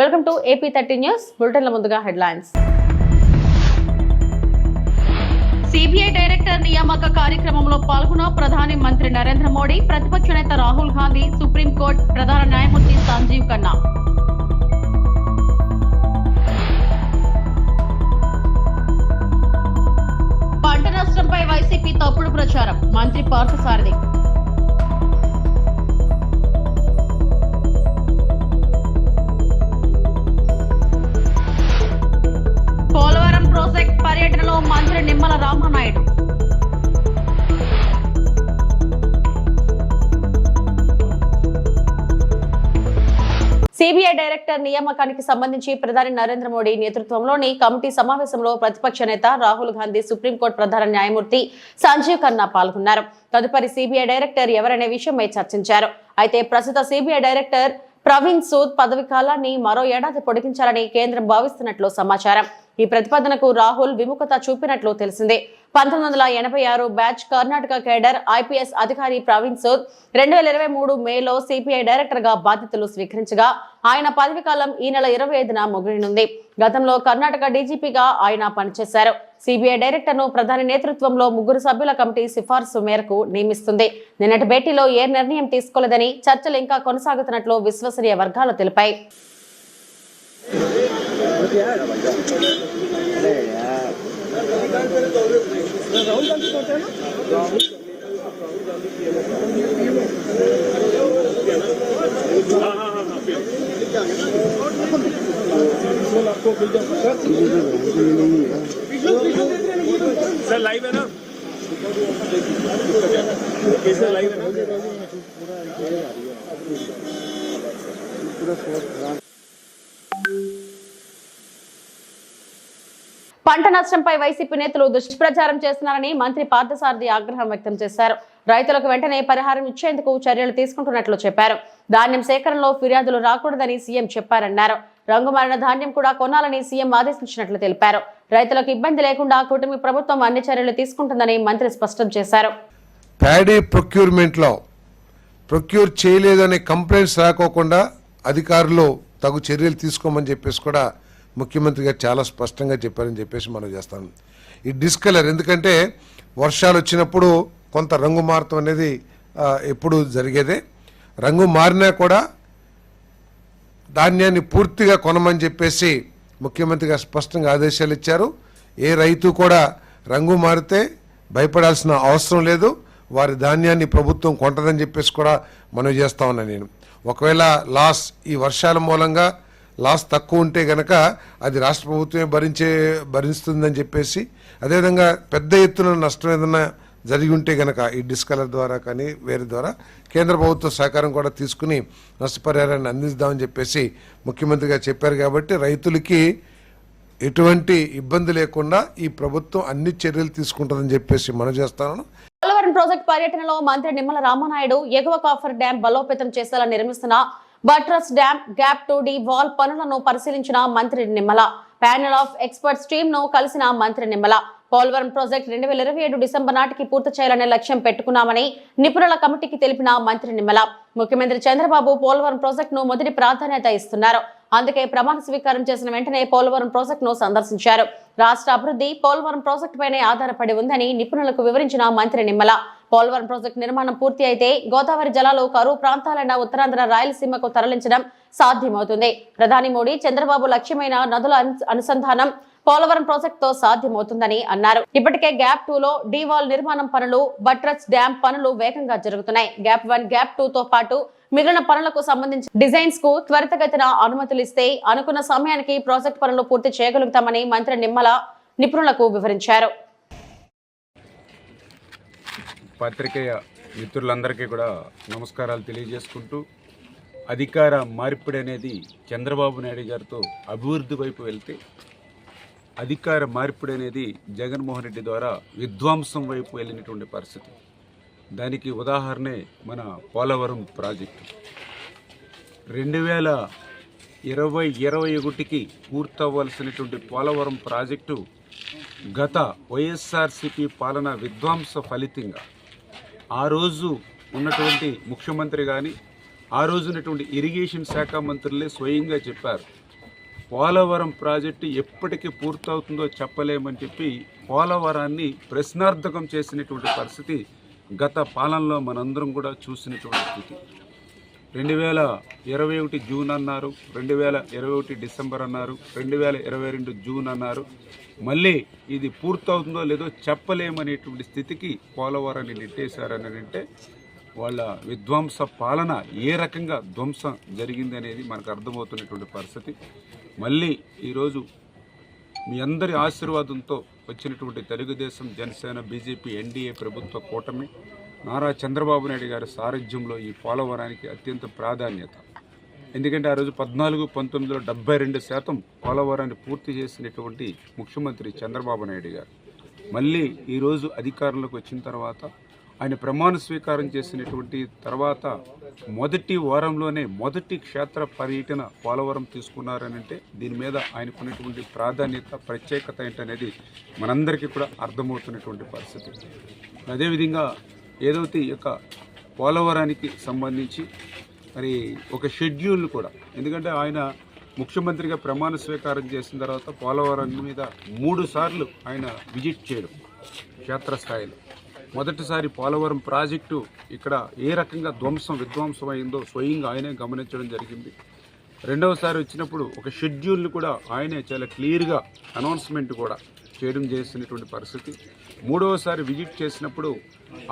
Welcome to AP30 news బులెటిన్ల ముందుగా headlines. CBI director నియామక కార్యక్రమంలో పాల్గొన్న ప్రధాని మంత్రి నరేంద్ర మోడీ, ప్రతిపక్ష నేత రాహుల్ గాంధీ, సుప్రీంకోర్టు ప్రధాన న్యాయమూర్తి సంజీవ్ ఖన్నా. పంట నష్టంపై వైసీపీ తప్పుడు ప్రచారం, మంత్రి పార్థసారథి. పోలవరం ప్రాజెక్ట్ పర్యటనలో మంత్రి నిమ్మల రామానాయుడు. సిబిఐ డైరెక్టర్ నియామకానికి సంబంధించి ప్రధాని నరేంద్ర మోడీ నేతృత్వంలోని కమిటీ సమావేశంలో ప్రతిపక్ష నేత రాహుల్ గాంధీ, సుప్రీంకోర్టు ప్రధాన న్యాయమూర్తి సంజీవ్ ఖన్నా పాల్గొన్నారు. తదుపరి సిబిఐ డైరెక్టర్ ఎవరనే విషయమై చర్చించారు. అయితే ప్రస్తుత సిబిఐ డైరెక్టర్ ప్రవీణ్ సూద్ పదవి కాలాన్ని మరో ఏడాది పొడిగించాలని కేంద్రం భావిస్తున్నట్లు సమాచారం. ఈ ప్రతిపాదనకు రాహుల్ విముఖత చూపినట్లు తెలిసిందే. 1986 బ్యాచ్ కర్ణాటక కేడర్ IPS అధికారి ప్రవీణ్ సూద్ 2023 మేలో సిబిఐ డైరెక్టర్ గా బాధ్యతలు స్వీకరించగా ఆయన పదవి కాలం ఈ నెల 25న ముగియనుంది. గతంలో కర్ణాటక డీజీపీగా ఆయన పనిచేశారు. సిబిఐ డైరెక్టర్ ను ప్రధాని నేతృత్వంలో 3 సభ్యుల కమిటీ సిఫార్సు మేరకు నియమిస్తుంది. నిన్నటి భేటీలో ఏ నిర్ణయం తీసుకోలేదని, చర్చలు ఇంకా కొనసాగుతున్నట్లు విశ్వసనీయ వర్గాలు తెలిపాయి. सर लाइव है ना, कैसे लाइव है ना? పంట నష్టంపై వైసీపీ నేతలు దుష్ప్రచారం చేస్తున్నారని మంత్రి పార్థసారథి ఆగ్రహం వ్యక్తం చేశారు. రైతులకు వెంటనే పరిహారం ఇచ్చేందుకు చర్యలు తీసుకుంటున్నట్లు చెప్పారు. ధాన్యం సేకరణలో ఫిర్యాదులు రాకూడదని సీఎం చెప్పారన్నారు. రంగుమారిన ధాన్యం కూడా కొనాలని సీఎం ఆదేశించినట్లు తెలిపారు. రైతులకు ఇబ్బంది లేకుండా కూటమి ప్రభుత్వం అన్ని చర్యలు తీసుకుంటుందని మంత్రి స్పష్టం చేశారు. ప్యాడీ ప్రొక్యూర్మెంట్ లో ప్రొక్యూర్ చేయలేదనే కంప్లైంట్స్ రాకోకుండా అధికారులు తగు చర్యలు తీసుకోమని చెప్పేసి కూడా ముఖ్యమంత్రి గారు చాలా స్పష్టంగా చెప్పారని చెప్పేసి మనం చేస్తాం. ఈ డిస్కలర్ ఎందుకంటే వర్షాలు వచ్చినప్పుడు కొంత రంగు మారటం అనేది ఎప్పుడు జరిగేదే. రంగు మారినా కూడా ధాన్యాన్ని పూర్తిగా కొనమని చెప్పేసి ముఖ్యమంత్రి గారు స్పష్టంగా ఆదేశాలు ఇచ్చారు. ఏ రైతు కూడా రంగు మారితే భయపడాల్సిన అవసరం లేదు, వారి ధాన్యాన్ని ప్రభుత్వం కొంటదని చెప్పేసి కూడా మనం చేస్తా ఉన్నాను. నేను ఒకవేళ లాస్ ఈ వర్షాల మూలంగా లాస్ తక్కువ ఉంటే గనక అది రాష్ట్ర ప్రభుత్వమే భరిస్తుందని చెప్పేసి, అదేవిధంగా పెద్ద ఎత్తున నష్టం ఏదైనా జరిగి ఉంటే గనక ఈ డిస్కలర్ ద్వారా కానీ వేరే ద్వారా కేంద్ర ప్రభుత్వ సహకారం కూడా తీసుకుని నష్టపరిహారాన్ని అందిస్తామని చెప్పేసి ముఖ్యమంత్రి గారు చెప్పారు. కాబట్టి రైతులకి ఎటువంటి ఇబ్బంది లేకుండా ఈ ప్రభుత్వం అన్ని చర్యలు తీసుకుంటుందని చెప్పేసి మనం చేస్తాను. పోలవరం ప్రాజెక్టు పర్యటనలో మంత్రి నిమ్మల రామానాయుడు ఎగువ కాఫర్ డ్యాం బలోపేతం చేసేలా నిర్మిస్తున్న buttress dam gap 2D wall పనులను పరిశీలించిన మంత్రి Nimmala. Panel of experts team ను కలిసిన మంత్రి నిమ్మల పోలవరం ప్రాజెక్టు 2027 డిసెంబర్ నాటికి పూర్తి చేయాలనే లక్ష్యం పెట్టుకున్నామని నిపుణుల కమిటీకి తెలిపిన మంత్రి నిమ్మల, ముఖ్యమంత్రి చంద్రబాబు పోలవరం ప్రాజెక్టును మొదటి ప్రాధాన్యత ఇస్తున్నారు. అందుకే ప్రమాణ స్వీకారం చేసిన వెంటనే పోలవరం ప్రాజెక్టును సందర్శించారు. రాష్ట్ర అభివృద్ధి పోలవరం ప్రాజెక్టుపైనే ఆధారపడి ఉందని నిపుణులకు వివరించిన మంత్రి నిమ్మల, పోలవరం ప్రాజెక్టు నిర్మాణం పూర్తి అయితే గోదావరి జలాలు కరువు ప్రాంతాలైన ఉత్తరాంధ్ర, రాయలసీమకు తరలించడం సాధ్యమవుతుంది. ప్రధాని మోడీ, చంద్రబాబు లక్ష్యమైన నదుల అనుసంధానం పోలవరం ప్రాజెక్టుతో సాధ్యమవుతుందని అన్నారు. ఇప్పటికే గ్యాప్ 2లో డీవాల్ నిర్మాణం పనులు, బట్రస్ డ్యాం పనులు వేగంగా జరుగుతున్నాయి. గ్యాప్ 1, గ్యాప్ 2తో పాటు మిగిలిన పనులకు సంబంధించి డిజైన్స్ కు త్వరితగతిన అనుమతులు ఇస్తే అనుకున్న సమయానికి ప్రాజెక్టు పనులు పూర్తి చేయగలుగుతామని మంత్రి నిమ్మల నిపుణులకు వివరించారు. పత్రికేయ మిత్రులందరికీ కూడా నమస్కారాలు తెలియజేసుకుంటూ, అధికార మార్పిడి అనేది చంద్రబాబు నాయుడు గారితో అభివృద్ధి వైపు వెళ్తే, అధికార మార్పిడి అనేది జగన్మోహన్ రెడ్డి ద్వారా విధ్వంసం వైపు వెళ్ళినటువంటి పరిస్థితి. దానికి ఉదాహరణే మన పోలవరం ప్రాజెక్టు. 2021కి పూర్తవ్వాల్సినటువంటి పోలవరం ప్రాజెక్టు గత వైఎస్ఆర్సీపీ పాలన విధ్వంస ఫలితంగా ఆ రోజు ఉన్నటువంటి ముఖ్యమంత్రి కానీ ఆ రోజునటువంటి ఇరిగేషన్ శాఖ మంత్రులే స్వయంగా చెప్పారు, పోలవరం ప్రాజెక్టు ఎప్పటికి పూర్తవుతుందో చెప్పలేమని చెప్పి పోలవరాన్ని ప్రశ్నార్థకం చేసినటువంటి పరిస్థితి గత పాలనలో మనందరం కూడా చూసినటువంటి స్థితి. 2021 జూన్ అన్నారు, 2021 డిసెంబర్ అన్నారు, 2022 జూన్ అన్నారు. మళ్ళీ ఇది పూర్తవుతుందో లేదో చెప్పలేమనేటువంటి స్థితికి పోలవరాన్ని నెట్టేశారని అంటే వాళ్ళ విధ్వంస పాలన ఏ రకంగా ధ్వంసం జరిగింది అనేది మనకు అర్థమవుతున్నటువంటి పరిస్థితి. మళ్ళీ ఈరోజు మీ అందరి ఆశీర్వాదంతో వచ్చినటువంటి తెలుగుదేశం, జనసేన, బీజేపీ, ఎన్డీఏ ప్రభుత్వ కూటమి నారా చంద్రబాబు నాయుడు గారి సారథ్యంలో ఈ పోలవరానికి అత్యంత ప్రాధాన్యత. ఎందుకంటే ఆ రోజు 14-19లో 72% పోలవరాన్ని పూర్తి చేసినటువంటి ముఖ్యమంత్రి చంద్రబాబు నాయుడు గారు మళ్ళీ ఈరోజు అధికారంలోకి వచ్చిన తర్వాత ఆయన ప్రమాణ స్వీకారం చేసినటువంటి తర్వాత మొదటి వారంలోనే మొదటి క్షేత్ర పర్యటన పోలవరం తీసుకున్నారనంటే దీని మీద ఆయనకున్నటువంటి ప్రాధాన్యత, ప్రత్యేకత ఏంటనేది మనందరికీ కూడా అర్థమవుతున్నటువంటి పరిస్థితి. అదేవిధంగా ఏదైతే ఈ యొక్క పోలవరానికి సంబంధించి మరి ఒక షెడ్యూల్ కూడా, ఎందుకంటే ఆయన ముఖ్యమంత్రిగా ప్రమాణ స్వీకారం చేసిన తర్వాత పోలవరం మీద 3 సార్లు ఆయన విజిట్ చేయడం క్షేత్రస్థాయిలో. మొదటిసారి పోలవరం ప్రాజెక్టు ఇక్కడ ఏ రకంగా విధ్వంసం అయిందో స్వయంగా ఆయనే గమనించడం జరిగింది. రెండవసారి వచ్చినప్పుడు ఒక షెడ్యూల్ని కూడా ఆయనే చాలా క్లియర్గా అనౌన్స్మెంట్ కూడా చేయడం చేసినటువంటి పరిస్థితి. మూడవసారి విజిట్ చేసినప్పుడు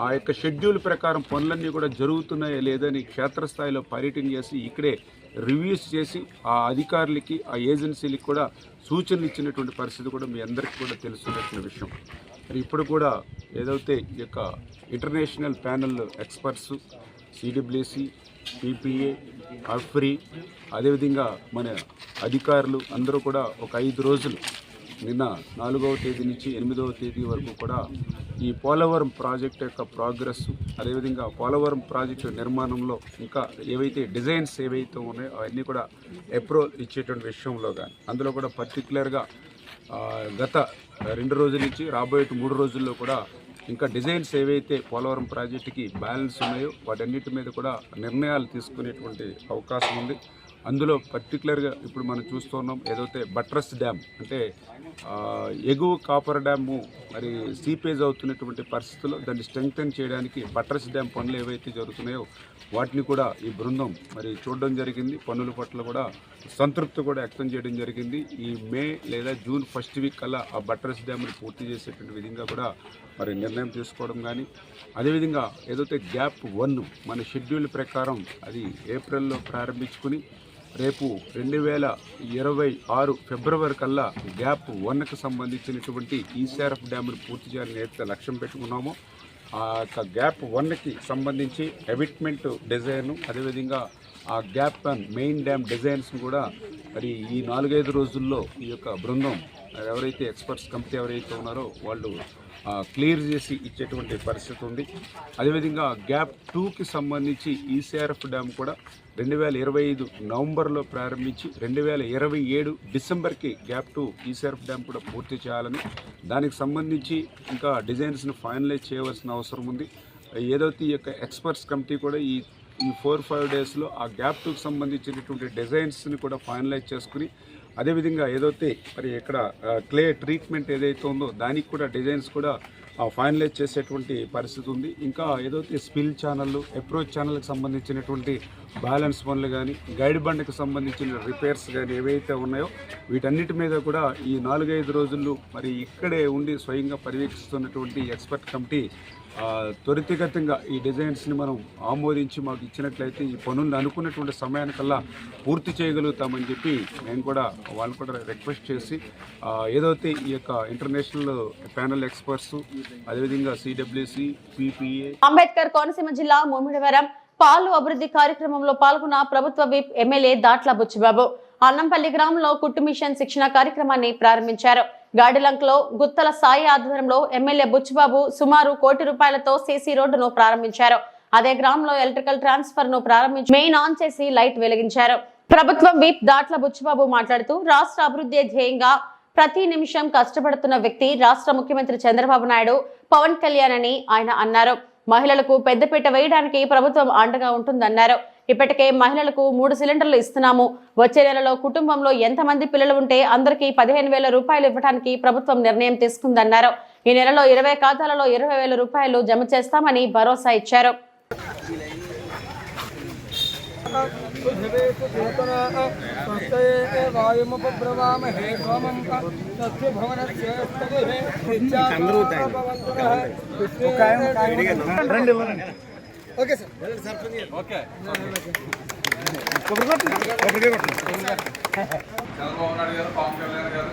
ఆ యొక్క షెడ్యూల్ ప్రకారం పనులన్నీ కూడా జరుగుతున్నాయా లేదని క్షేత్రస్థాయిలో పర్యటన చేసి ఇక్కడే రివ్యూస్ చేసి ఆ అధికారులకి, ఆ ఏజెన్సీలకి కూడా సూచనలు ఇచ్చినటువంటి పరిస్థితి కూడా మీ అందరికీ కూడా తెలుస్తున్నటువంటి విషయం. మరి ఇప్పుడు కూడా ఏదైతే ఈ యొక్క international panel experts, CWC, PPA, అఫ్రీ, అదేవిధంగా మన అధికారులు అందరూ కూడా ఒక 5 రోజులు నిన్న 4వ తేదీ నుంచి 8వ తేదీ వరకు కూడా ఈ పోలవరం ప్రాజెక్ట్ యొక్క ప్రోగ్రెస్, అదేవిధంగా పోలవరం ప్రాజెక్టు నిర్మాణంలో ఇంకా ఏవైతే డిజైన్స్ ఏవైతే ఉన్నాయో అవన్నీ కూడా అప్రూవల్ ఇచ్చేటువంటి విషయంలో కానీ అందులో కూడా పర్టికులర్గా గత 2 రోజుల నుంచి రాబోయే 3 రోజుల్లో కూడా ఇంకా డిజైన్స్ ఏవైతే పోలవరం ప్రాజెక్టుకి బ్యాలెన్స్ ఉన్నాయో వాటన్నిటి మీద కూడా నిర్ణయాలు తీసుకునేటువంటి అవకాశం ఉంది. అందులో పర్టికులర్గా ఇప్పుడు మనం చూస్తున్నాం ఏదైతే బట్రస్ డ్యామ్ అంటే ఎగువ కాపర్ డ్యాము మరి సీపేజ్ అవుతున్నటువంటి పరిస్థితుల్లో దాన్ని స్ట్రెంగ్తన్ చేయడానికి బట్రస్ డ్యామ్ పనులు ఏవైతే జరుగుతున్నాయో వాటిని కూడా ఈ బృందం మరి చూడడం జరిగింది. పనుల పట్ల కూడా సంతృప్తి కూడా వ్యక్తం చేయడం జరిగింది. ఈ మే లేదా జూన్ ఫస్ట్ వీక్ కల్లా ఆ బట్రస్ డ్యామ్ని పూర్తి చేసేటువంటి విధంగా కూడా మరి నిర్ణయం తీసుకోవడం కానీ, అదేవిధంగా ఏదైతే గ్యాప్ 1 మన షెడ్యూల్ ప్రకారం అది ఏప్రిల్లో ప్రారంభించుకుని రేపు 2026 ఫిబ్రవరి కల్లా గ్యాప్ 1కి సంబంధించినటువంటి ఈసారఫ్ డ్యామ్ను పూర్తి చేయాలని ఏదైతే లక్ష్యం పెట్టుకున్నామో ఆ యొక్క గ్యాప్ 1కి సంబంధించి ఎవిట్మెంట్ డిజైన్, అదేవిధంగా ఆ గ్యాప్ 1 మెయిన్ డ్యామ్ డిజైన్స్ను కూడా మరి ఈ 4-5 రోజుల్లో ఈ యొక్క బృందం ఎవరైతే ఎక్స్పర్ట్స్ కమిటీ ఎవరైతే ఉన్నారో వాళ్ళు క్లియర్ చేసి ఇచ్చేటువంటి పరిస్థితి ఉంది. అదేవిధంగా గ్యాప్ 2కి సంబంధించి ఈసీఆర్ఎఫ్ డ్యామ్ కూడా 2025 నవంబర్లో ప్రారంభించి 2027 డిసెంబర్కి గ్యాప్ 2 ఈసీఆర్ఎఫ్ డ్యామ్ కూడా పూర్తి చేయాలని, దానికి సంబంధించి ఇంకా డిజైన్స్ను ఫైనలైజ్ చేయవలసిన అవసరం ఉంది. ఏదైతే ఈ యొక్క ఎక్స్పర్ట్స్ కమిటీ కూడా ఈ 4-5 డేస్లో ఆ గ్యాప్ 2కి సంబంధించినటువంటి డిజైన్స్ని కూడా ఫైనలైజ్ చేసుకుని, అదేవిధంగా ఏదైతే మరి ఇక్కడ క్లే ట్రీట్మెంట్ ఏదైతే ఉందో దానికి కూడా డిజైన్స్ కూడా ఫైనలైజ్ చేసేటువంటి పరిస్థితి ఉంది. ఇంకా ఏదైతే స్పిల్ ఛానళ్ళు, అప్రోచ్ ఛానల్కి సంబంధించినటువంటి బ్యాలెన్స్ పనులు కానీ, గైడ్ బండ్కి సంబంధించిన రిపేర్స్ కానీ ఏవైతే ఉన్నాయో వీటన్నిటి మీద కూడా ఈ 4-5 రోజుల్లో మరి ఇక్కడే ఉండి స్వయంగా పర్యవేక్షిస్తున్నటువంటి ఎక్స్పర్ట్ కమిటీ త్వరితగతంగా ఈ డిజైన్స్ని మనం ఆమోదించి మాకు ఇచ్చినట్లయితే ఈ పనులను అనుకున్నటువంటి సమయానికల్లా పూర్తి చేయగలుగుతామని చెప్పి నేను కూడా వాళ్ళు కూడా రిక్వెస్ట్ చేసి ఏదైతే ఈ యొక్క ఇంటర్నేషనల్ ప్యానల్ ఎక్స్పర్ట్స్, అదేవిధంగా సిడబ్ల్యూసి, పిపిఏ. అంబేద్కర్ కోనసీమ జిల్లా ముమ్మిడివరం పాలు అభివృద్ధి కార్యక్రమంలో పాల్గొన్న ప్రభుత్వ విప్ ఎమ్మెల్యే దాట్ల బుచ్చిబాబు అన్నంపల్లి గ్రామంలో కుట్టు మిషన్ శిక్షణ కార్యక్రమాన్ని ప్రారంభించారు. గాడిలంకలో గుత్తల సాయి ఆధ్వర్యంలో ఎమ్మెల్యే బుచ్చిబాబు సుమారు ₹1 కోటి సీసీ రోడ్డును ప్రారంభించారు. అదే గ్రామంలో ఎలక్ట్రికల్ ట్రాన్స్ఫర్ ను ప్రారంభించి మెయిన్ ఆన్ చేసి లైట్ వెలిగించారు. ప్రభుత్వం విప్ దాట్ల బుచ్చిబాబు మాట్లాడుతూ రాష్ట్ర అభివృద్ధి ధ్యేయంగా ప్రతి నిమిషం కష్టపడుతున్న వ్యక్తి రాష్ట్ర ముఖ్యమంత్రి చంద్రబాబు నాయుడు, పవన్ కళ్యాణ్ అని ఆయన అన్నారు. మహిళలకు పెద్దపీట వేయడానికి ప్రభుత్వం అండగా ఉంటుందన్నారు. ఇప్పటికే మహిళలకు 3 సిలిండర్లు ఇస్తున్నాము. వచ్చే నెలలో కుటుంబంలో ఎంతమంది పిల్లలు ఉంటే అందరికీ 15,000 రూపాయలు ఇవ్వడానికి ప్రభుత్వం నిర్ణయం తీసుకుందన్నారు. ఈ నెలలో 20 ఖాతాలలో 20,000 రూపాయలు జమ చేస్తామని భరోసా ఇచ్చారు. Okay sir okay Chandrababu Naidu గారు, పవన్ కళ్యాణ్ గారు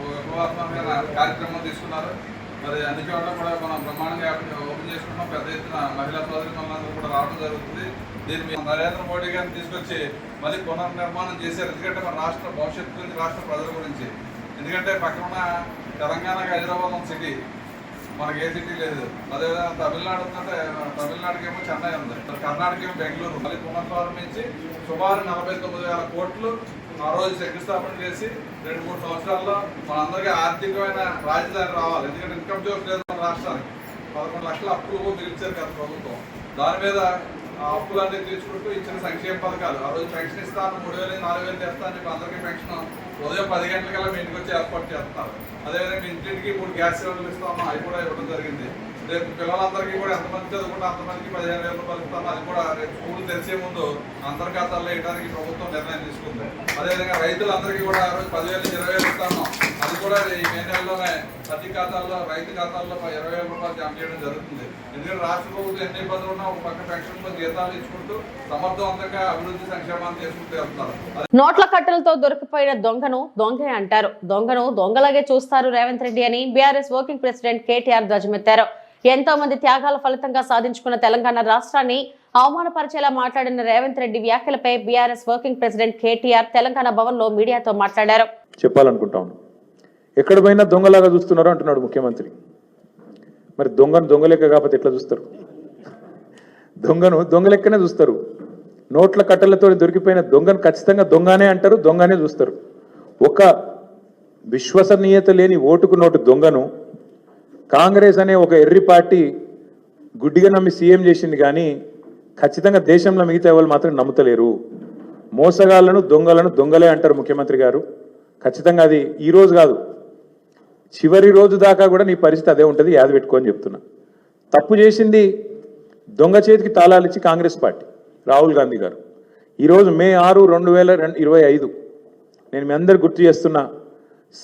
ఉపవాసమైన కార్యక్రమం తీసుకున్నారు. మరి అన్ని చోట్ల కూడా మనం బ్రహ్మాండంగా ఓపెన్ చేసుకుంటాం. పెద్ద ఎత్తున మహిళా సోదరి మనందరూ కూడా రావడం జరుగుతుంది. దీని మీద నరేంద్ర మోడీ గారిని తీసుకొచ్చి మళ్ళీ పునర్నిర్మాణం చేశారు. ఎందుకంటే మన రాష్ట్ర భవిష్యత్తు గురించి, రాష్ట్ర ప్రజల గురించి. ఎందుకంటే పక్కన తెలంగాణకి హైదరాబాద్ సిటీ, మనకి ఏ సిటీ లేదు. అదేవిధంగా తమిళనాడు ఉందంటే తమిళనాడుకి ఏమో చెన్నై ఉంది, కర్ణాటక ఏమో బెంగళూరు. మళ్ళీ పునఃప్రారంభించి సుమారు 49,000 కోట్లు ఆ రోజు శంకుస్థాపన చేసి 2-3 సంవత్సరాల్లో మనందరికీ ఆర్థికమైన రాజధాని రావాలి. ఎందుకంటే ఇన్కమ్ సోర్స్ లేదు మన రాష్ట్రానికి. 11 లక్షల అప్పులు పిలిచారు కదా ప్రభుత్వం. దాని మీద ఆ అప్పులన్నీ తీర్చుకుంటూ ఇచ్చిన సంక్షేమ పథకాలు, ఆ రోజు పెన్షన్ ఇస్తాను, 3,000 4,000 తెస్తాను చెప్పి అందరికీ పెన్షన్ ఉదయం 10 గంటలకల్లా మీ ఇంటికి వచ్చి ఏర్పాటు చేస్తున్నారు. అదేవిధంగా ఇంటింటికి 3 గ్యాస్ సిలిండర్లు ఇస్తాము, అవి కూడా ఇవ్వడం జరిగింది. రేపు పిల్లలందరికీ కూడా ఎంతమంది చదువుకుంటే అంతమందికి 15,000 రూపాయలు ఇస్తాము. అది కూడా రేపు స్కూల్ తెరిచే ముందు అంతర్గతాల్లో వేయడానికి ప్రభుత్వం నిర్ణయం తీసుకుంది. అదేవిధంగా రైతులందరికీ కూడా ఆ రోజు 10,000 నుంచి 20,000 ఇస్తాము. అది కూడా ఈ మే నెలలోనే ప్రతి ఖాతాల్లో, రైతు ఖాతాల్లో 20,000 రూపాయలు జమ చేయడం జరుగుతుంది. ఎందుకంటే రాష్ట్ర ప్రభుత్వం ఎన్ని ఇబ్బందులు ఉన్నా ఒక పక్క పెన్షన్లో జీతాలు ఇచ్చుకుంటూ సమర్థవంతంగా అభివృద్ధి సంక్షేమాన్ని చేసుకుంటూ వెళ్తున్నారు. నోట్ల కట్టలతో దొరికిపోయిన దొంగను దొంగే అంటారు, దొంగను దొంగలాగే చూస్తారు రేవంత్ రెడ్డి అని బీఆర్ఎస్ వర్కింగ్ ప్రెసిడెంట్ కేటీఆర్ ధ్వజమెత్తారు. ఎంతో మంది త్యాగాల ఫలితంగా సాధించుకున్న తెలంగాణ రాష్ట్రాన్ని అవమానపరిచేలా మాట్లాడిన రేవంత్ రెడ్డి వ్యాఖ్యలపై BRS working president KTR Telangana Bhavan లో మీడియాతో మాట్లాడారు. చెప్పాలనుకుంటాను, ఎక్కడ పోయినా దొంగలాగా చూస్తున్నారు అంటున్నాడు ముఖ్యమంత్రి. మరి దొంగను దొంగలెక్క కాకపోతే ఎట్లా చూస్తారు? దొంగను దొంగలెక్కనే చూస్తారు. నోట్ల కట్టలతో దొరికిపోయిన దొంగను ఖచ్చితంగా దొంగనే అంటారు, దొంగనే చూస్తారు. ఒక విశ్వసనీయత లేని ఓటుకు నోటు దొంగను కాంగ్రెస్ అనే ఒక ఎర్రి పార్టీ గుడ్డిగా నమ్మి సీఎం చేసింది, కానీ ఖచ్చితంగా దేశంలో మిగతా ఎవరు మాత్రం నమ్ముతలేరు. మోసగాళ్లను దొంగలను దొంగలే అంటారు ముఖ్యమంత్రి గారు. ఖచ్చితంగా అది ఈరోజు కాదు, చివరి రోజు దాకా కూడా నీ పరిస్థితి అదే ఉంటుంది, యాది పెట్టుకోని చెప్తున్నా. తప్పు చేసింది దొంగ చేతికి తాళాలు ఇచ్చి కాంగ్రెస్ పార్టీ, రాహుల్ గాంధీ గారు. ఈరోజు మే 6, 2025 నేను మీ అందరు గుర్తు చేస్తున్నా,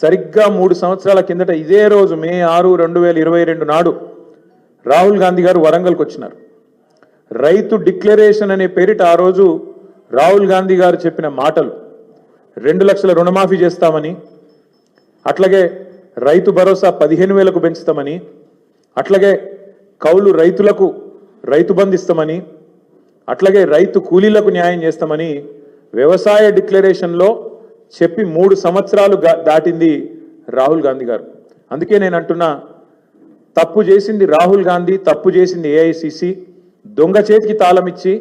సరిగ్గా 3 సంవత్సరాల కిందట ఇదే రోజు మే 6, 2022 నాడు రాహుల్ గాంధీ గారు వరంగల్కి వచ్చినారు. రైతు డిక్లరేషన్ అనే పేరిట ఆ రోజు రాహుల్ గాంధీ గారు చెప్పిన మాటలు 2 లక్షల రుణమాఫీ చేస్తామని, అట్లాగే రైతు భరోసా 15,000కు పెంచుతామని, అట్లాగే కౌలు రైతులకు రైతు బంధు ఇస్తామని, అట్లాగే రైతు కూలీలకు న్యాయం చేస్తామని వ్యవసాయ డిక్లరేషన్లో చెప్పి 3 సంవత్సరాలు దాటింది రాహుల్ గాంధీ గారు. అందుకే నేను అంటున్నా, తప్పు చేసింది రాహుల్ గాంధీ, తప్పు చేసింది ఏఐసిసి. దొంగ చేతికి తాళం ఇచ్చి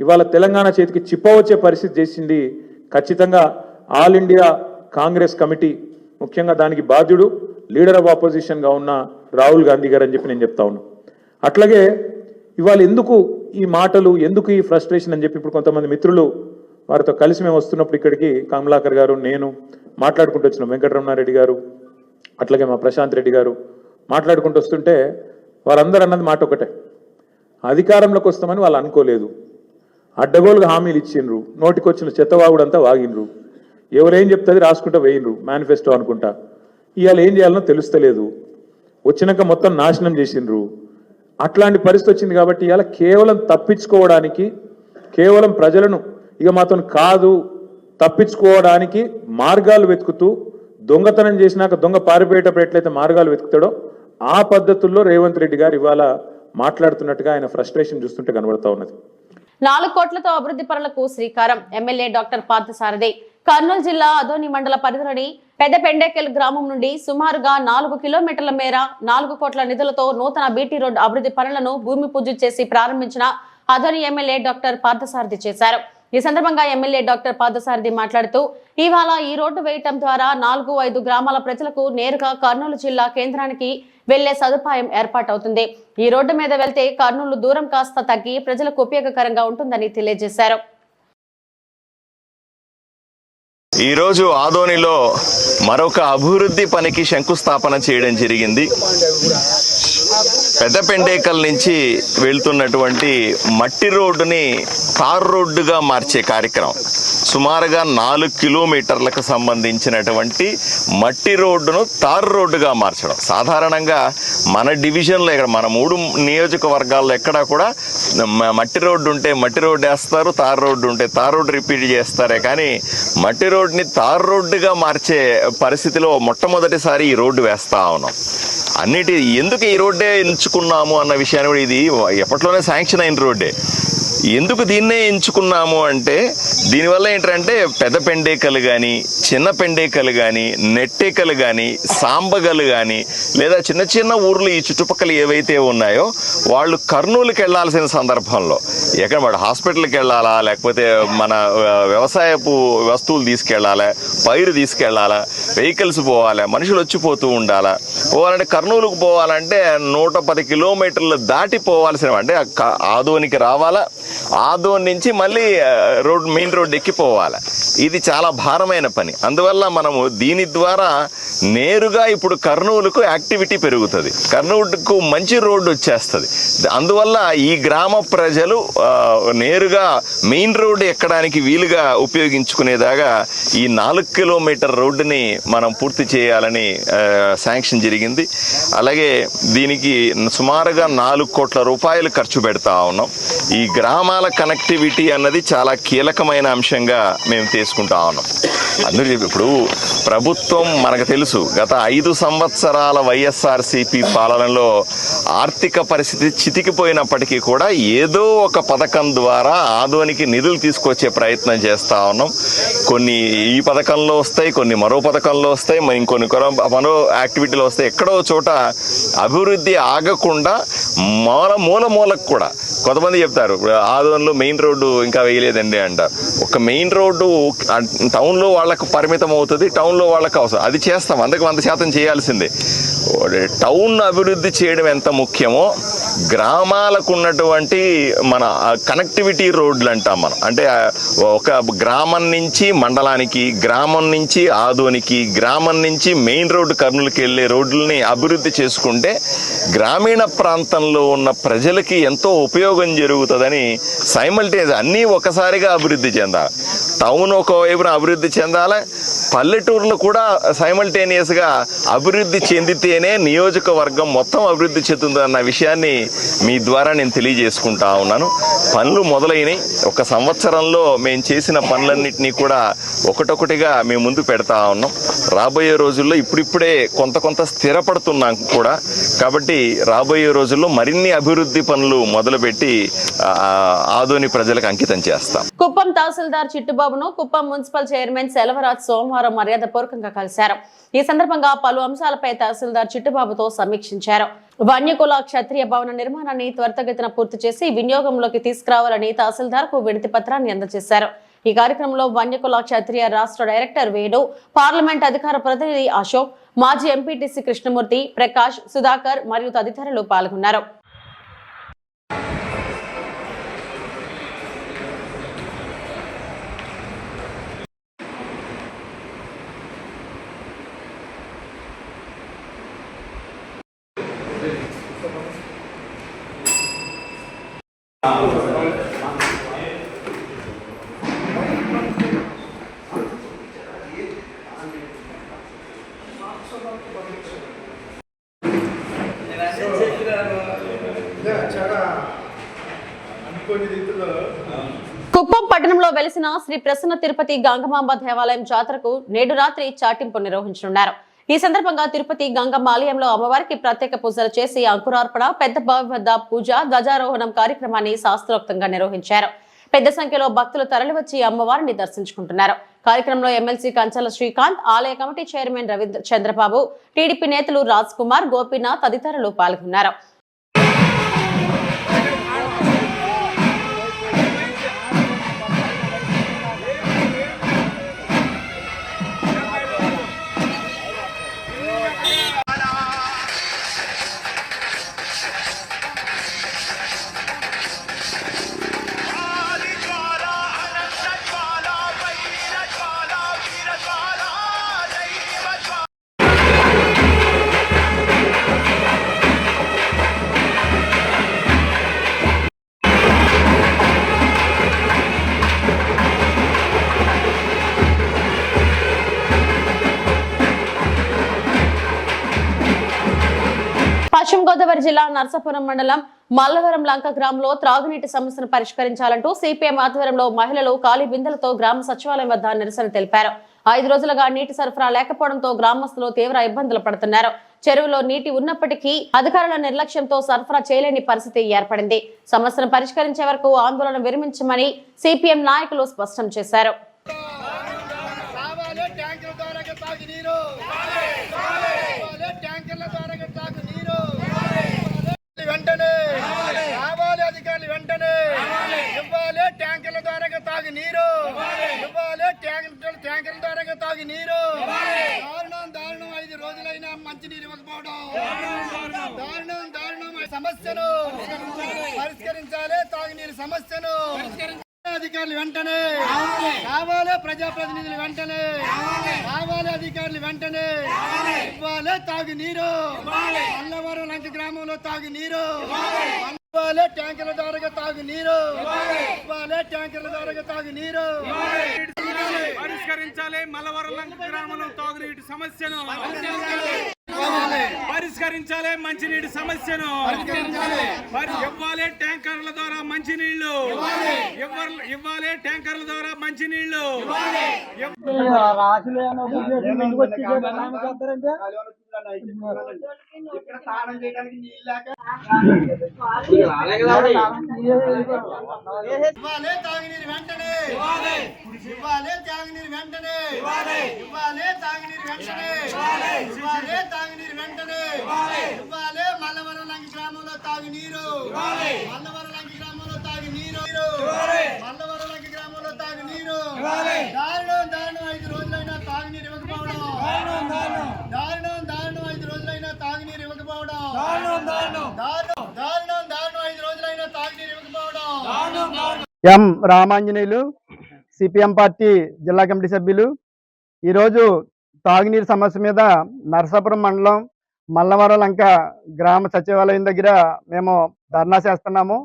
ఇవాళ తెలంగాణ చేతికి చిప్పవచ్చే పరిస్థితి చేసింది ఖచ్చితంగా ఆల్ ఇండియా కాంగ్రెస్ కమిటీ, ముఖ్యంగా దానికి బాధ్యుడు లీడర్ ఆఫ్ ఆపోజిషన్గా ఉన్న రాహుల్ గాంధీ గారు అని చెప్పి నేను చెప్తా ఉన్నా. అట్లాగే ఇవాళ ఎందుకు ఈ మాటలు, ఎందుకు ఈ ఫ్రస్ట్రేషన్ అని చెప్పి ఇప్పుడు కొంతమంది మిత్రులు వారితో కలిసి మేము వస్తున్నప్పుడు ఇక్కడికి కమలాకర్ గారు, నేను మాట్లాడుకుంటూ వచ్చినాం, వెంకటరమణారెడ్డి గారు, అట్లాగే మా ప్రశాంత్ రెడ్డి గారు మాట్లాడుకుంటూ వస్తుంటే వారందరూ అన్నది మాట ఒకటే, అధికారంలోకి వస్తామని వాళ్ళు అనుకోలేదు, అడ్డగోలుగా హామీలు ఇచ్చిండ్రు, నోటికొచ్చిన చెత్తవాగుడంతా వాగినరు, ఎవరేం చెప్తుంది రాసుకుంటూ వేయినరు, మేనిఫెస్టో అనుకుంటా. ఇవాళ ఏం చేయాలనో తెలుస్తలేదు, వచ్చినాక మొత్తం నాశనం చేసిండ్రు. అట్లాంటి పరిస్థితి వచ్చింది కాబట్టి ఇవాళ కేవలం తప్పించుకోవడానికి, కేవలం ప్రజలను ఇక మాతో కాదు తప్పించుకోవడానికి మార్గాలు వెతుకుతూ, దొంగతనం చేసినాక దొంగ పారిపోయేటప్పుడు ఎట్లయితే మార్గాలు వెతుకుతాడో ఆ పద్ధతుల్లో రేవంత్ రెడ్డి గారు ఇవాళ మాట్లాడుతున్నట్టుగా ఆయన ఫ్రస్ట్రేషన్ చూస్తుంటే కనబడతా ఉన్నది. 4 కోట్లతో అభివృద్ధి పనులకు శ్రీకారం. ఎమ్మెల్యే డాక్టర్ పార్థసారథి కర్నూలు జిల్లా అదోని మండల పరిధిలోని పెద్ద పెండేకెల్ గ్రామం నుండి సుమారుగా 4 కిలోమీటర్ల మేర 4 కోట్ల నిధులతో నూతన బీటీ రోడ్ అభివృద్ధి పనులను భూమి పూజ చేసి ప్రారంభించిన అదోని ఎమ్మెల్యే డాక్టర్ పార్థసారథి చేశారు. ఈ సందర్భంగా ఎమ్మెల్యే డాక్టర్ పార్థసారథి మాట్లాడుతూ, ఇవాళ ఈ రోడ్డు వేయటం ద్వారా 4-5 గ్రామాల ప్రజలకు నేరుగా కర్నూలు జిల్లా కేంద్రానికి వెళ్లే సదుపాయం ఏర్పాటవుతుంది. ఈ రోడ్డు మీద వెళ్తే కర్నూలు దూరం కాస్త తగ్గి ప్రజలకు ఉపయోగకరంగా ఉంటుందని తెలియజేశారు. ఈరోజు ఆదోనిలో మరొక అభివృద్ధి పనికి శంకుస్థాపన చేయడం జరిగింది. పెద్ద పెండేకల్ నుంచి వెళ్తున్నటువంటి మట్టి రోడ్డుని తార్ రోడ్డుగా మార్చే కార్యక్రమం. సుమారుగా 4 కిలోమీటర్లకు సంబంధించినటువంటి మట్టి రోడ్డును తార్ రోడ్డుగా మార్చడం. సాధారణంగా మన డివిజన్లో ఇక్కడ మన 3 నియోజకవర్గాల్లో ఎక్కడా కూడా మట్టి రోడ్డు ఉంటే మట్టి రోడ్డు వేస్తారు, తార్ రోడ్డు ఉంటే తార్ రోడ్డు రిపీట్ చేస్తారే కానీ మట్టి రోడ్డుని తార్ రోడ్డుగా మార్చే పరిస్థితిలో మొట్టమొదటిసారి ఈ రోడ్డు వేస్తా ఉన్నాం. ఎందుకు ఈ రోడ్డే ఎంచుకున్నాము అన్న విషయాన్ని కూడా, ఇది ఎప్పట్లోనే శాంక్షన్ అయిన రోడ్డే. ఎందుకు దీన్నే ఎంచుకున్నాము అంటే దీనివల్ల ఏంటంటే పెద్ద పెండేకలు కానీ, చిన్న పెండేకలు కానీ, నెట్టేకలు కానీ, సాంబగలు కానీ, లేదా చిన్న చిన్న ఊర్లు ఈ చుట్టుపక్కల ఏవైతే ఉన్నాయో వాళ్ళు కర్నూలుకి వెళ్లాల్సిన సందర్భంలో ఎక్కడ వాడు హాస్పిటల్కి వెళ్ళాలా, లేకపోతే మన వ్యవసాయపు వస్తువులు తీసుకెళ్లాలా, పైరు తీసుకెళ్లాలా, వెహికల్స్ పోవాలా, మనుషులు వచ్చిపోతూ ఉండాలా. పోవాలంటే కర్నూలుకు పోవాలంటే 110 కిలోమీటర్లు దాటి పోవాల్సిన, అంటే ఆదోనికి రావాలా, ఆదోన్ నుంచి మళ్ళీ మెయిన్ రోడ్ ఎక్కిపోవాలి. ఇది చాలా భారమైన పని. అందువల్ల మనము దీని ద్వారా నేరుగా ఇప్పుడు కర్నూలుకు యాక్టివిటీ పెరుగుతుంది, కర్నూలుకు మంచి రోడ్డు వచ్చేస్తుంది. అందువల్ల ఈ గ్రామ ప్రజలు నేరుగా మెయిన్ రోడ్డు ఎక్కడానికి వీలుగా ఉపయోగించుకునేదాగా ఈ 4 కిలోమీటర్ రోడ్డుని మనం పూర్తి చేయాలని శాంక్షన్ జరిగింది. అలాగే దీనికి సుమారుగా 4 కోట్ల రూపాయలు ఖర్చు పెడతా ఉన్నాం. ఈ గ్రామాల కనెక్టివిటీ అన్నది చాలా కీలకమైన అంశంగా మేము తీసుకుంటా ఉన్నాం. అందరూ ఇప్పుడు ప్రభుత్వం మనకు తెలుసు, గత 5 సంవత్సరాల వైఎస్ఆర్సీపీ పాలనలో ఆర్థిక పరిస్థితి చితికిపోయినప్పటికీ కూడా ఏదో ఒక పథకం ద్వారా ఆదోనికి నిధులు తీసుకొచ్చే ప్రయత్నం చేస్తా ఉన్నాం. కొన్ని ఈ పథకంలో వస్తాయి, కొన్ని మరో పథకంలో వస్తాయి, ఇంకొన్ని మరో యాక్టివిటీలో వస్తాయి. ఎక్కడో చోట అభివృద్ధి ఆగకుండా మూలకు కూడా కొంతమంది చెప్తారు ఆదోన్లో మెయిన్ రోడ్డు ఇంకా వేయలేదండి అంటారు. ఒక మెయిన్ రోడ్డు టౌన్లో వాళ్ళకు పరిమితం అవుతుంది, టౌన్లో వాళ్ళకు అవసరం, అది చేస్తాం, 100% చేయాల్సిందే. టౌన్ అభివృద్ధి చేయడం ఎంత ముఖ్యమో గ్రామాలకు ఉన్నటువంటి మన కనెక్టివిటీ రోడ్లు అంటాం మనం. అంటే ఒక గ్రామం నుంచి మండలానికి, గ్రామం నుంచి ఆదోనికి, గ్రామం నుంచి మెయిన్ రోడ్డు కర్నూలుకి వెళ్ళే రోడ్లని అభివృద్ధి చేసుకుంటే గ్రామీణ ప్రాంతంలో ఉన్న ప్రజలకి ఎంతో ఉపయోగం జరుగుతుందని సైమల్టేనియస్ అన్నీ ఒకసారిగా అభివృద్ధి చెందాలి. టౌన్ ఒకవైపున అభివృద్ధి చెందాలి, పల్లెటూర్లు కూడా సైమల్టేనియస్గా అభివృద్ధి చెందితేనే నియోజకవర్గం మొత్తం అభివృద్ధి చెందుతుంది అన్న విషయాన్ని మీ ద్వారా నేను తెలియజేసుకుంటా ఉన్నాను. పనులు మొదలైనవి. 1 సంవత్సరంలో మేము చేసిన పనులన్నింటినీ కూడా ఒకటొకటిగా మేము ముందు పెడతా ఉన్నాం. రాబోయే రోజుల్లో ఇప్పుడిప్పుడే కొంత స్థిరపడుతున్నాం కూడా. కాబట్టి రాబోయే రోజుల్లో మరిన్ని అభివృద్ధి పనులు మొదలుపెట్టి ఆదోని ప్రజలకు అంకితం చేస్తాం. కుప్పం తహసీల్దార్ చిట్టుబాబును కుప్పం మున్సిపల్ చైర్మన్ సెలవరాజ్ సోమవారం మర్యాదపూర్వకంగా కలిశారు. ఈ సందర్భంగా పలు అంశాలపై తహసీల్దార్ చిట్టుబాబుతో సమీక్షించారు. వన్యకుల క్షత్రియ భవన నిర్మాణాన్ని త్వరితగతిన పూర్తి చేసి వినియోగంలోకి తీసుకురావాలని తహసీల్దార్ కు వినతి పత్రాన్ని అందజేశారు. ఈ కార్యక్రమంలో వన్యకుల క్షత్రియ రాష్ట్ర డైరెక్టర్ వేణు, పార్లమెంట్ అధికార ప్రతినిధి అశోక్, మాజీ ఎంపీటీసీ కృష్ణమూర్తి, ప్రకాష్, సుధాకర్ మరియు తదితరులు పాల్గొన్నారు. కుప్పం పట్టణంలో వెలిసిన శ్రీ ప్రసన్న తిరుపతి గంగమాంబ దేవాలయం జాతరకు నేడు రాత్రి చాటింపు నిర్వహించనున్నారు. ఈ సందర్భంగా తిరుపతి గంగమ్మ ఆలయంలో అమ్మవారికి ప్రత్యేక పూజలు చేసి అంకురార్పణ, పెద్ద బావి వద్ద పూజ, ధ్వజారోహణం కార్యక్రమాన్ని శాస్త్రోక్తంగా నిర్వహించారు. పెద్ద సంఖ్యలో భక్తులు తరలివచ్చి అమ్మవారిని దర్శించుకుంటున్నారు. కార్యక్రమంలో ఎమ్మెల్సీ కంచల శ్రీకాంత్, ఆలయ committee chairman Ravindra Chandrababu, TDP నేతలు రాజ్ కుమార్, గోపీనాథ్ తదితరులు పాల్గొన్నారు. పశ్చిమ గోదావరి జిల్లా నర్సాపురం మండలం మల్లవరం లంక గ్రామంలో త్రాగునీటి సమస్యను పరిష్కరించాలంటూ సిపిఎం ఆధ్వర్యంలో మహిళలు ఖాళీ బిందెలతో గ్రామ సచివాలయం వద్ద నిరసన తెలిపారు. 5 రోజులుగా నీటి సరఫరా లేకపోవడంతో గ్రామస్తులు తీవ్ర ఇబ్బందులు పడుతున్నారు. చెరువులో నీటి ఉన్నప్పటికీ అధికారుల నిర్లక్ష్యంతో సరఫరా చేయలేని పరిస్థితి ఏర్పడింది. సమస్యను పరిష్కరించే వరకు ఆందోళన విరమించమని సిపిఎం నాయకులు స్పష్టం చేశారు. వెంటనే కావాలి అధికారులు వెంటనే ఇవ్వాలి ట్యాంకర్ల ద్వారా తాగి నీరు ఇవ్వాలి ట్యాంకర్ల ద్వారా తాగి నీరు దారుణం 5 రోజులైనా మంచి నీరు ఇవ్వకపోవడం దారుణం సమస్యను పరిష్కరించాలి తాగునీరు సమస్యను అధికారులు వెంటనే కావాలి ప్రజాప్రతినిధులు వెంటనే కావాలి అధికారులు వెంటనే ఇవ్వాలి తాగునీరు మల్లవరం లంక గ్రామంలో తాగునీరు ఇవ్వాలి ట్యాంకర్ల ద్వారా తాగునీరు ఇవ్వాలి ట్యాంకర్ల ద్వారా తాగునీరు పరిష్కరించాలి మల్లవరం లంక గ్రామంలో తాగునీటి సమస్యను పరిష్కరించాలి మంచినీటి సమస్యను ఇవ్వాలి ట్యాంకర్ల ద్వారా మంచినీళ్లు ఇవ్వాలి ట్యాంకర్ల ద్వారా మంచినీళ్లు స్నానం చేయడానికి నీళ్ళు లేక ఇవ్వాలి తాగునీరు వెంటనే ఇవ్వాలి తాగునీరు వెంటనే ఇవ్వాలి తాగునీరు వెంటనే ఇవ్వాలి తాగునీరు వెంటనే ఇవ్వాలి మల్లవరం లంక గ్రామంలో తాగునీరు మల్లవరం లంక గ్రామంలో తాగునీరు మల్లవరం లంక గ్రామంలో తాగునీరు దారుణం 5 రోజులైనా తాగునీరు ఇవ్వకపోవడం దారుణం 5 రోజులైనా తాగునీరు ఇవ్వకపోవడం దారుణం 5 రోజులైనా తాగునీరు ఇవ్వకపోవడం. ఎం రామాంజనేయులు సిపిఎం పార్టీ జిల్లా కమిటీ సభ్యులు ఈరోజు తాగునీరు సమస్య మీద నరసాపురం మండలం మల్లవరం లంక గ్రామ సచివాలయం దగ్గర మేము ధర్నా చేస్తున్నాము.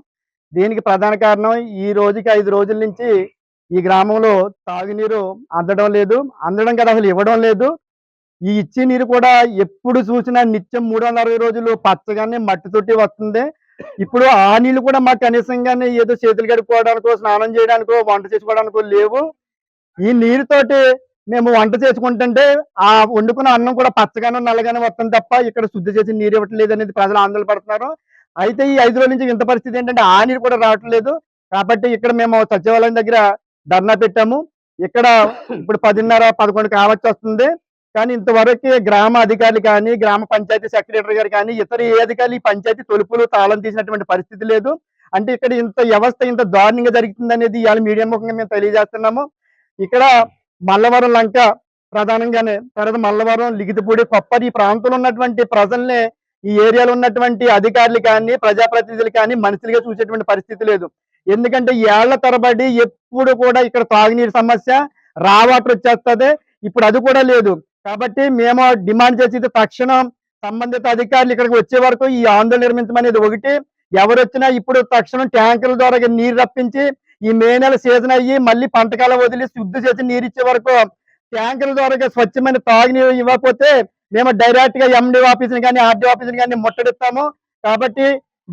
దీనికి ప్రధాన కారణం ఈ రోజుకి 5 రోజుల నుంచి ఈ గ్రామంలో తాగునీరు అందడం కదా అసలు ఇవ్వడం లేదు. ఈ ఇచ్చే నీరు కూడా ఎప్పుడు చూసినా నిత్యం 360 రోజులు పచ్చగానే మట్టితోటి వస్తుంది. ఇప్పుడు ఆ నీళ్లు కూడా మాకు కనీసంగానే ఏదో చేతులు కడుక్కోవడానికో స్నానం చేయడానికో వంట చేసుకోవడానికో లేవు. ఈ నీరుతోటి మేము వంట చేసుకుంటుంటే ఆ వండుకున్న అన్నం కూడా పచ్చగానో నల్లగానే వస్తుంది తప్ప ఇక్కడ శుద్ధి చేసి నీరు ఇవ్వట్లేదు అనేది ప్రజలు ఆందోళన పడుతున్నారు. అయితే ఈ 5 రోజుల నుంచి ఇంత పరిస్థితి ఏంటంటే ఆ నీరు కూడా రావట్లేదు. కాబట్టి ఇక్కడ మేము సచివాలయం దగ్గర ధర్నా పెట్టాము. ఇక్కడ ఇప్పుడు 10:30-11 కావచ్చు వస్తుంది. కానీ ఇంతవరకు గ్రామ అధికారులు కానీ గ్రామ పంచాయతీ సెక్రటరీ గారు కానీ ఇతర ఏ అధికారులు ఈ పంచాయతీ తలుపులు తాళం తీసినటువంటి పరిస్థితి లేదు. అంటే ఇక్కడ ఇంత వ్యవస్థ ఇంత దారుణంగా జరుగుతుంది అనేది ఇవాళ మీడియా ముఖంగా మేము తెలియజేస్తున్నాము. ఇక్కడ మల్లవరం లంక ప్రధానంగానే తర్వాత మల్లవరం లిగితిపూడి కొప్పరి ఈ ప్రాంతంలో ఉన్నటువంటి ప్రజల్ని ఈ ఏరియాలో ఉన్నటువంటి అధికారులు కానీ ప్రజాప్రతినిధులు కానీ మనుషులుగా చూసేటువంటి పరిస్థితి లేదు. ఎందుకంటే ఏళ్ల తరబడి ఎప్పుడు కూడా ఇక్కడ తాగునీరు సమస్య రా వాటర్ వచ్చేస్తుంది. ఇప్పుడు అది కూడా లేదు. కాబట్టి మేము డిమాండ్ చేసేది తక్షణం సంబంధిత అధికారులు ఇక్కడికి వచ్చే వరకు ఈ ఆందోళన నిర్మించమనేది ఒకటి. ఎవరు వచ్చినా ఇప్పుడు తక్షణం ట్యాంకుల ద్వారా నీరు రప్పించి ఈ మే నెల సీజన్ అయ్యి మళ్ళీ పంటకాలం వదిలి శుద్ధి చేసి నీరు ఇచ్చే వరకు ట్యాంకుల ద్వారా స్వచ్ఛమైన తాగునీరు ఇవ్వకపోతే మేము డైరెక్ట్ గా ఎండి ఆఫీసుని కానీ ఆర్డీ ఆఫీసుని కానీ ముట్టడిస్తాము. కాబట్టి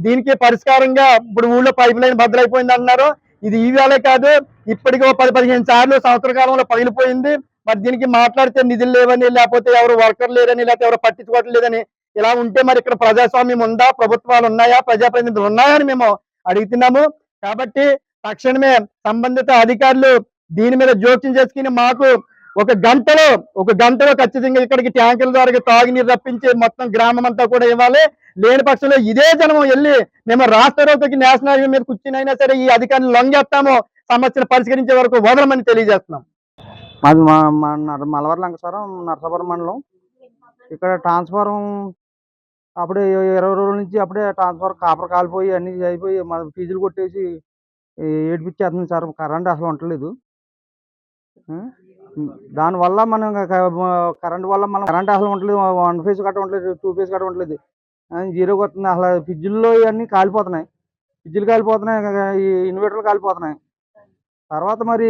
దీనికి పరిష్కారంగా ఇప్పుడు ఊళ్ళో పైప్ లైన్ బద్దలైపోయింది అన్నారు. ఇది ఈవేళే కాదు, ఇప్పటికీ 10-15 సార్లు సంవత్సర కాలంలో పగిలిపోయింది. మరి దీనికి మాట్లాడితే నిధులు లేవని, లేకపోతే ఎవరు వర్కర్ లేరని, లేకపోతే ఎవరు పట్టించుకోవట్లేదని ఇలా ఉంటే మరి ఇక్కడ ప్రజాస్వామ్యం ఉందా, ప్రభుత్వాలు ఉన్నాయా, ప్రజాప్రతినిధులు ఉన్నాయా అని మేము అడుగుతున్నాము. కాబట్టి తక్షణమే సంబంధిత అధికారులు దీని మీద జోక్యం చేసుకుని మాకు ఒక గంటలో ఖచ్చితంగా ఇక్కడికి ట్యాంకుల ద్వారా తాగునీరు రప్పించి మొత్తం గ్రామం అంతా కూడా ఇవ్వాలి. లేని పక్షంలో ఇదే జనం వెళ్ళి మేము రాష్ట్ర రోడ్డుకి నేషనల్ హైవే మీద కూర్చుని అయినా సరే ఈ అధికారులు లొంగేస్తాము, సమస్యను పరిష్కరించే వరకు వదలమని తెలియజేస్తున్నాం. మాది మల్లవరం లంకసారం నరసాపురం మండలం. ఇక్కడ ట్రాన్స్ఫారం అప్పుడే 20 రోజుల నుంచి అప్పుడే ట్రాన్స్ఫార్ కాపర్ కాలిపోయి అన్ని అయిపోయి మన ఫీజులు కొట్టేసి ఏడిపించేస్తుంది సార్. కరెంట్ అసలు ఉండలేదు. దానివల్ల మనం కరెంట్ వల్ల మనం కరెంట్ అసలు ఉండలేదు. 1 ఫేజ్ కట్ట ఉండలేదు, 2 ఫేజ్ కట్ట ఉండలేదు, జీరోకి వస్తుంది. అసలు ఫ్రిడ్జ్లో ఇవన్నీ కాలిపోతున్నాయి, ఫ్రిడ్జ్లు కాలిపోతున్నాయి, ఈ ఇన్వర్టర్లు కాలిపోతున్నాయి. తర్వాత మరి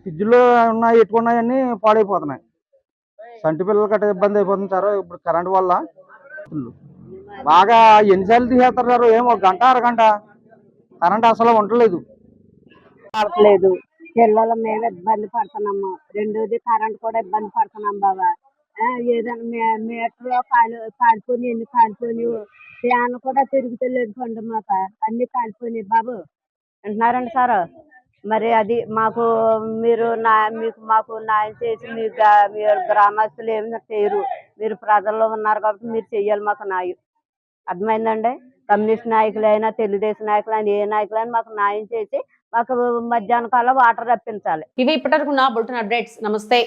ఫ్రిడ్జ్లో ఉన్నాయి ఎట్టుకున్నాయన్నీ పాడైపోతున్నాయి. సంటి పిల్లలు కట్ట ఇబ్బంది అయిపోతుంది సార్ ఇప్పుడు కరెంట్ వల్ల. బాగా ఎన్నిసార్లు తీసేస్తున్నారు ఏమో గంట అరగంట కరెంట్ అసలు ఉండలేదు. పడట్లేదు, పిల్లలు మేము ఇబ్బంది పడుతున్నాము. రెండోది కరెంట్ కూడా ఇబ్బంది పడుతున్నాం బాబా. ఏదైనా మీటర్లో కాలిపోయి ఎన్ని కాలిపోయి, ఫ్యాన్ కూడా తిరుగుతలేదు పండు మాకు, అన్ని కాలిపోయినాయి బాబు. వింటున్నారండి సార్? మరి అది మాకు మీరు మాకు న్యాయం చేసి మీరు గ్రామస్తులు ఏమి చేయరు, మీరు ప్రజల్లో ఉన్నారు కాబట్టి మీరు చెయ్యాలి మాకు న్యాయం. అర్థమైందండి? కమ్యూనిస్ట్ నాయకులైనా తెలుగుదేశం నాయకులైనా ఏ నాయకులైనా మాకు న్యాయం చేసి మాకు మధ్యాహ్నం కాలం వాటర్ రప్పించాలి. ఇవి ఇప్పటివరకు నా బులెటిన్ అప్డేట్స్. నమస్తే.